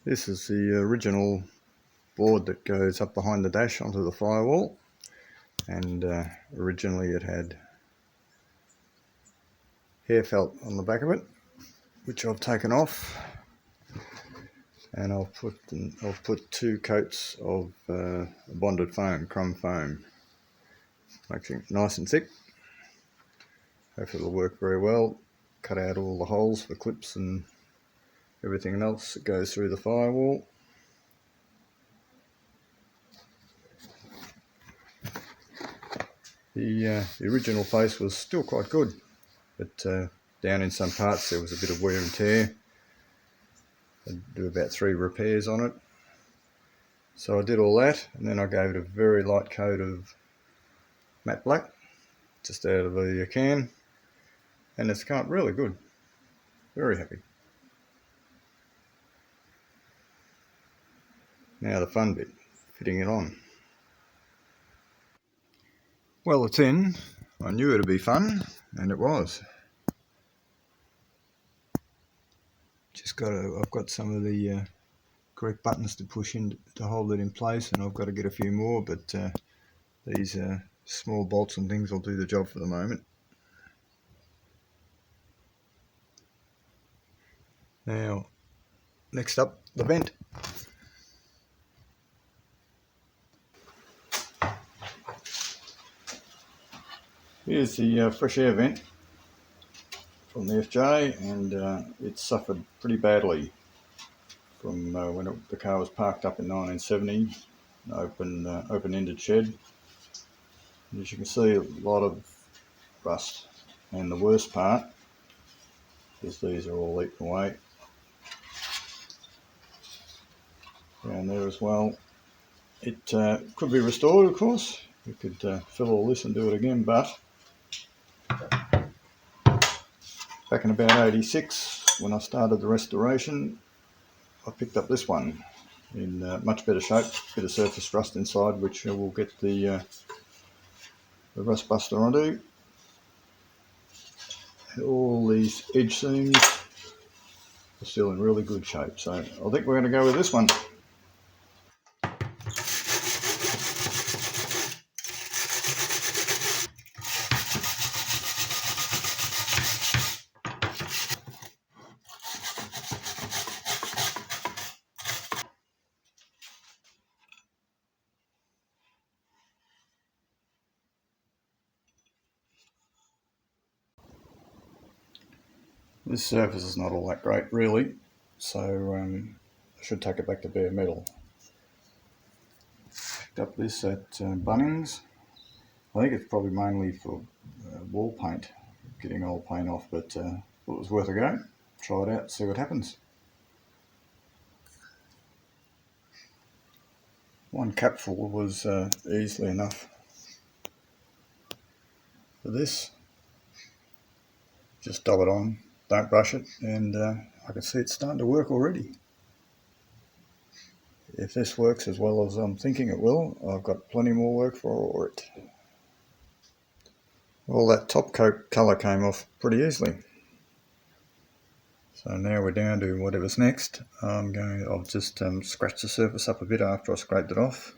This is the original board that goes up behind the dash onto the firewall, and originally it had hair felt on the back of it, which I've taken off, and I've put 2 coats of bonded foam, crumb foam, making it nice and thick. Hopefully it'll work very well. Cut out all the holes for clips and everything else that goes through the firewall. The original face was still quite good, but down in some parts there was a bit of wear and tear. I'd do about 3 repairs on it. So I did all that, and then I gave it a very light coat of matte black, just out of the can, and it's come up really good. Very happy. Now the fun bit, fitting it on. Well, it's in. I knew it'd be fun, and it was. I've got some of the correct buttons to push in to hold it in place, and I've got to get a few more, but these small bolts and things will do the job for the moment. Now, next up, the vent. Here's the fresh air vent from the FJ, and it suffered pretty badly from when the car was parked up in 1970, an open-ended shed. And as you can see, a lot of rust, and the worst part is these are all eaten away. Down there as well. It could be restored, of course. You could fill all this and do it again, but back in about 86, when I started the restoration, I picked up this one in much better shape, bit of surface rust inside, which we'll get the rust buster onto. And all these edge seams are still in really good shape, so I think we're going to go with this one. This surface is not all that great really, so I should take it back to bare metal. Picked up this at Bunnings. I think it's probably mainly for wall paint, getting old paint off, but thought it was worth a go. Try it out, see what happens. One capful was easily enough for this. Just dab it on, don't brush it, and I can see it's starting to work already. If this works as well as I'm thinking it will, I've got plenty more work for it. Well, that top coat colour came off pretty easily. So now we're down to whatever's next. I'll just scratch the surface up a bit after I scraped it off.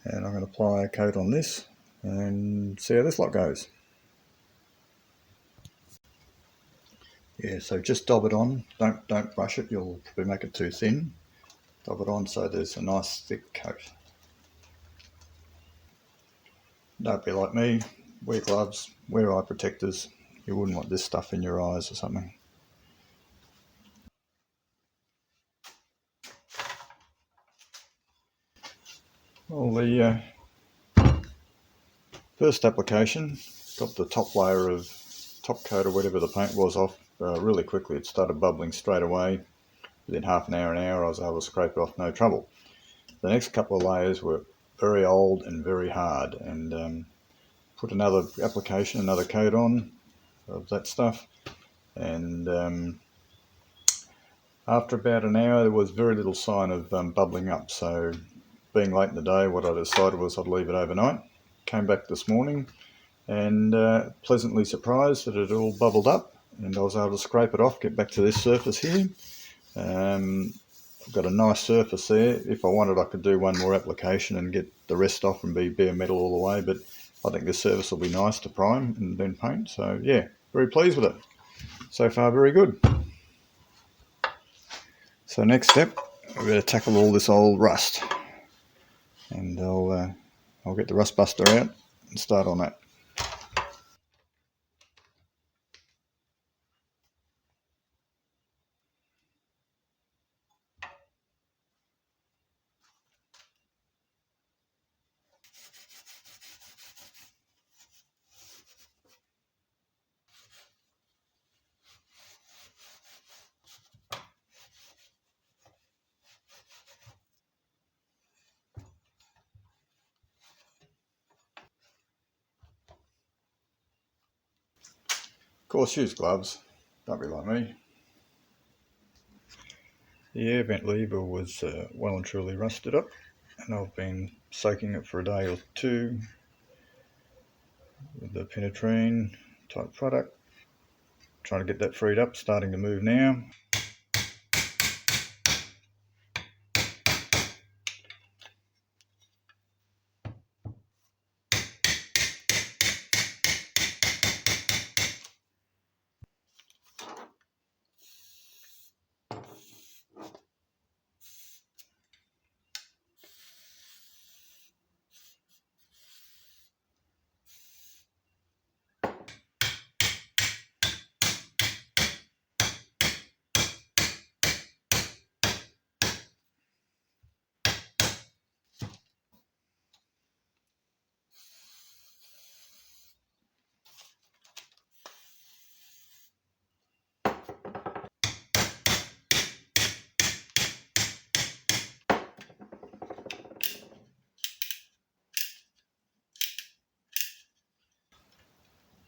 And I'm going to apply a coat on this and see how this lot goes. Yeah, so just dab it on. Don't brush it, you'll probably make it too thin. Dab it on so there's a nice thick coat. Don't be like me, wear gloves, wear eye protectors. You wouldn't want this stuff in your eyes or something. Well, the first application got the top layer of top coat or whatever the paint was off really quickly. It started bubbling straight away. Within half an hour, I was able to scrape it off no trouble. The next couple of layers were very old and very hard, and put another application, another coat on of that stuff, and after about an hour there was very little sign of bubbling up. So being late in the day, what I decided was I'd leave it overnight. Came back this morning and pleasantly surprised that it all bubbled up, and I was able to scrape it off, get back to this surface here. I've got a nice surface there. If I wanted, I could do one more application and get the rest off and be bare metal all the way, but I think the surface will be nice to prime and then paint. So yeah, very pleased with it. So far, very good. So next step, we're going to tackle all this old rust, and I'll get the rust buster out and start on that. Of course, use gloves. Don't be like me. The air vent lever was well and truly rusted up, and I've been soaking it for a day or two with the penetrine type product. Trying to get that freed up, starting to move now.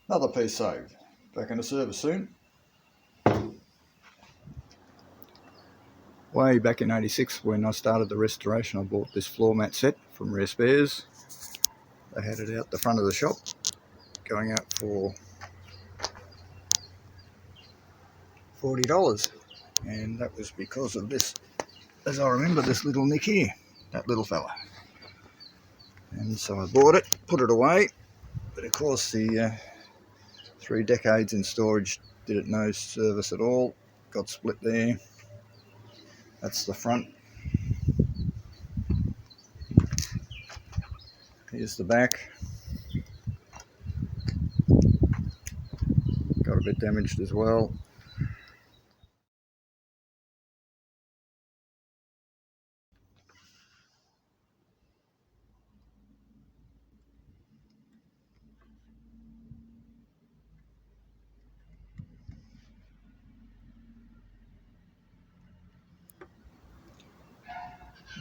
Another piece saved. Back in the service soon. Way back in '86 when I started the restoration, I bought this floor mat set from Rare Spares. They had it out the front of the shop, going out for $40. And that was because of this, as I remember, this little nick here, that little fella. And so I bought it, put it away, but of course the 3 decades in storage did it no service at all. Got split there. That's the front. Here's the back. Got a bit damaged as well.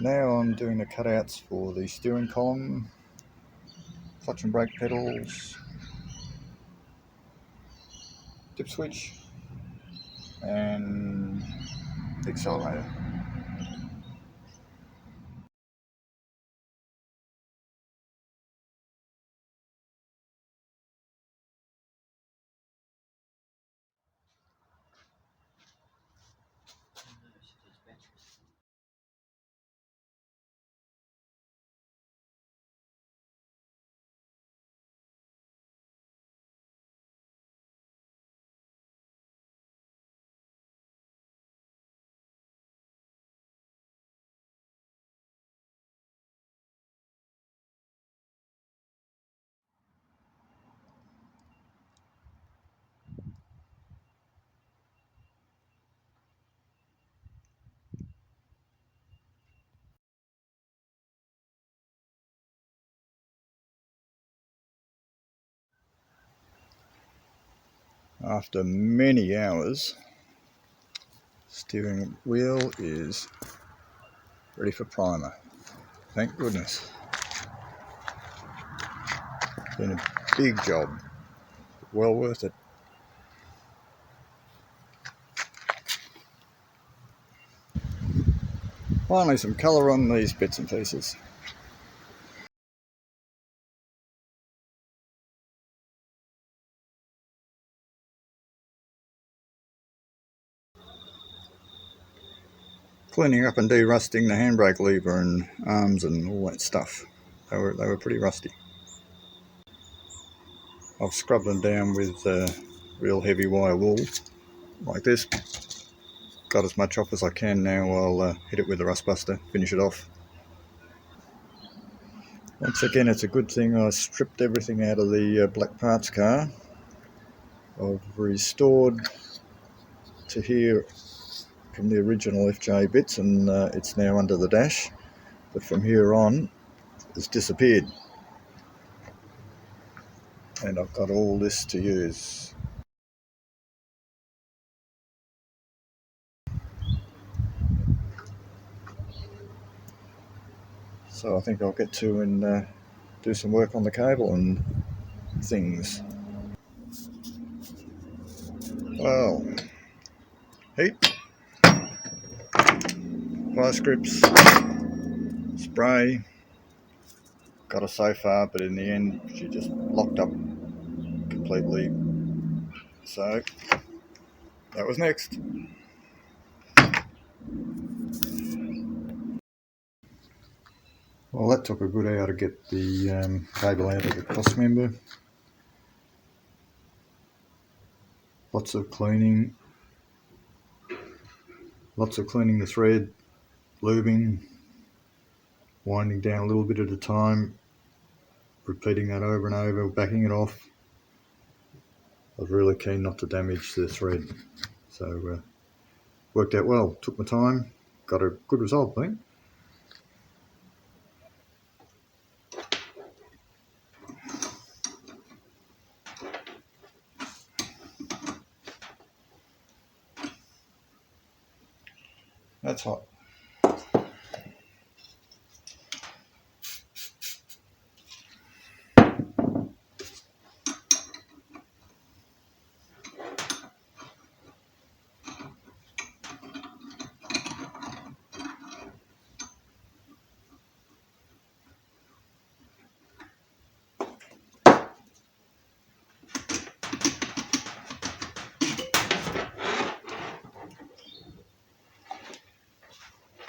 Now I'm doing the cutouts for the steering column, clutch and brake pedals, dip switch, and the accelerator. After many hours, steering wheel is ready for primer. Thank goodness. Been a big job, well worth it. Finally some colour on these bits and pieces. cleaning up and de-rusting the handbrake lever and arms and all that stuff. They were pretty rusty. I've scrubbed them down with real heavy wire wool like this. Got as much off as I can now. I'll hit it with a rust buster, finish it off. Once again, it's a good thing I stripped everything out of the black parts car. I've restored to here from the original FJ bits, and it's now under the dash, but from here on it's disappeared, and I've got all this to use. So I think I'll get to and do some work on the cable and things. Well, heat, vice grips, spray. Got her so far, but in the end she just locked up completely. So that was next. Well, that took a good hour to get the cable out of the Crossmember. Lots of cleaning the thread, lubing, winding down a little bit at a time, repeating that over and over, backing it off. I was really keen not to damage the thread, so worked out well. Took my time, got a good result, I think. That's hot.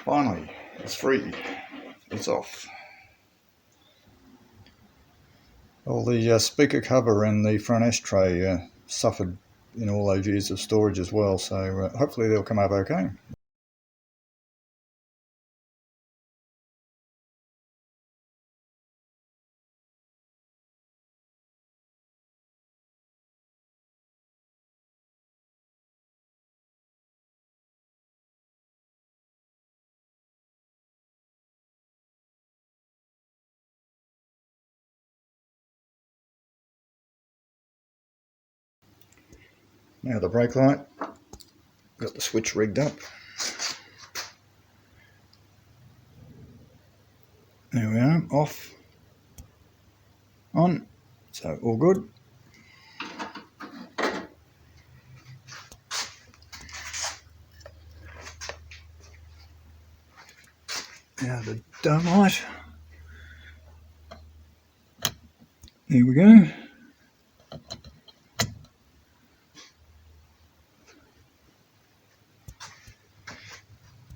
Finally, it's free. It's off. Well, the speaker cover and the front ashtray suffered in all those years of storage as well, so hopefully they'll come up okay. Now the brake light, got the switch rigged up. There we are, off, on, so all good. Now the dome light. Here we go.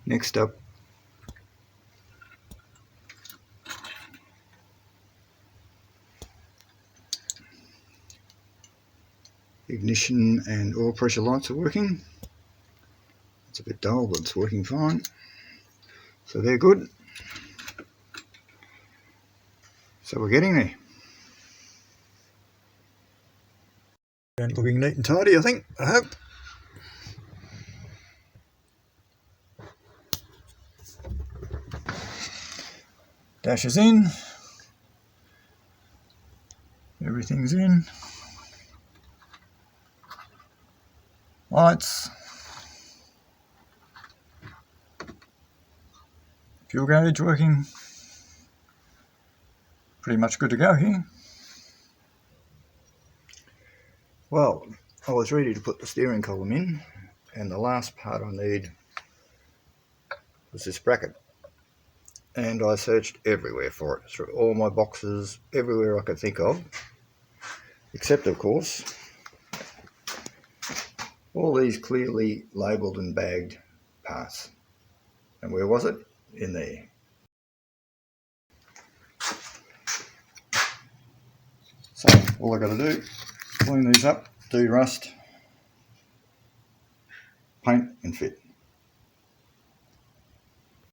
Next up, ignition and oil pressure lights are working. It's a bit dull, but it's working fine. So they're good. So we're getting there. And looking neat and tidy, I think, I hope. Dash is in. Everything's in. Lights. Fuel gauge working. Pretty much good to go here. Well, I was ready to put the steering column in, and the last part I need was this bracket. And I searched everywhere for it, through all my boxes, everywhere I could think of, except of course all these clearly labelled and bagged parts. And where was it? In there. So all I got to do, clean these up, de-rust, paint and fit.